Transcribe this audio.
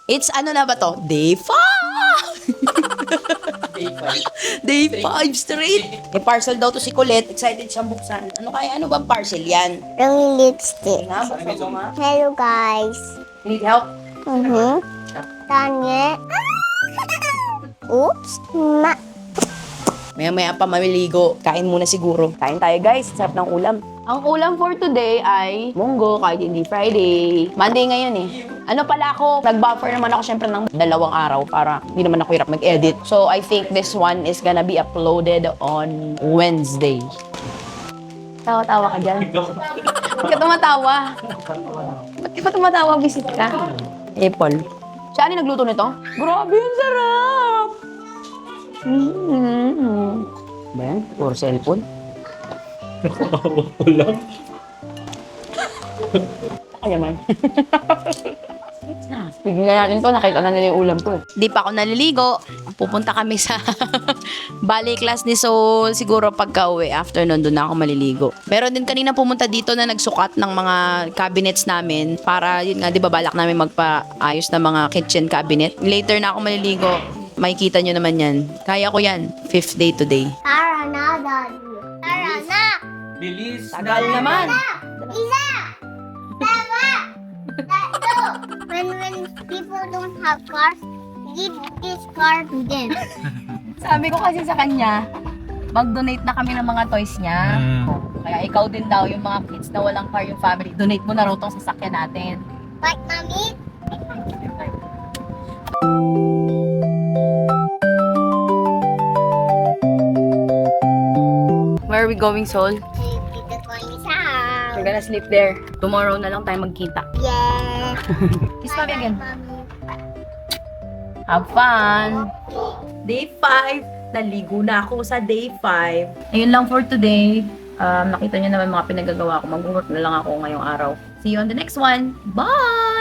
It's ano na ba to? Day 5! Day 5 straight. May parcel daw to si Colette. Excited siyang buksan. Ano kaya? Ano bang parcel yan? Yung lipstick. Nga, buksan mo nga. Hello guys. Need help? Tanya. Oops. Maya-maya pa mamiligo. Kain muna siguro. Kain tayo guys. Sarap ng ulam. Ang ulam for today ay munggo kahit hindi Friday. Monday ngayon eh. Ano pala ako, nag-buffer naman ako syempre ng 2 araw para hindi naman ako hirap mag-edit. So I think this one is gonna be uploaded on Wednesday. Tawa-tawa ka dyan. Ba't ka tumatawa? Ba't ka tumatawa? Visit ka. Apple. Siya ano nagluto nito? Grabe, ang sarap! Ba yan? Puro cellphone? Ulam. Kaya man. Tignan natin to, nakita na nila yung ulam ko. Di pa ako naliligo. Pupunta kami sa ballet class ni Sol. Siguro pagka uwi, after nun, doon na ako maliligo. Meron din kanina pumunta dito na nagsukat ng mga cabinets namin. Para, yun nga, di ba balak namin magpaayos ng mga kitchen cabinet. Later na ako maliligo. Makikita nyo naman yan. Kaya ko yan. 5th day today. Tara na, Daddy. Tara na. Bilis Tagal naman. Isa. Dalawa. Tatlo. When people don't have cars, give this car to them. Sabi ko kasi sa kanya, mag-donate na kami ng mga toys niya. Kaya ikaw din daw, yung mga kids na walang car, yung family, donate mo na raw tong sasakyan natin. But mommy, Where are we going, Sol? Tita Connie's house. We're gonna sleep there. Tomorrow na lang tayo magkita. Yeah. Kiss mommy again. Mommy. Have fun! Day 5. Naligo na ako sa day 5. Ayun lang for today. Nakita niyo naman mga pinagagawa ko. Mag-work na lang ako ngayong araw. See you on the next one. Bye!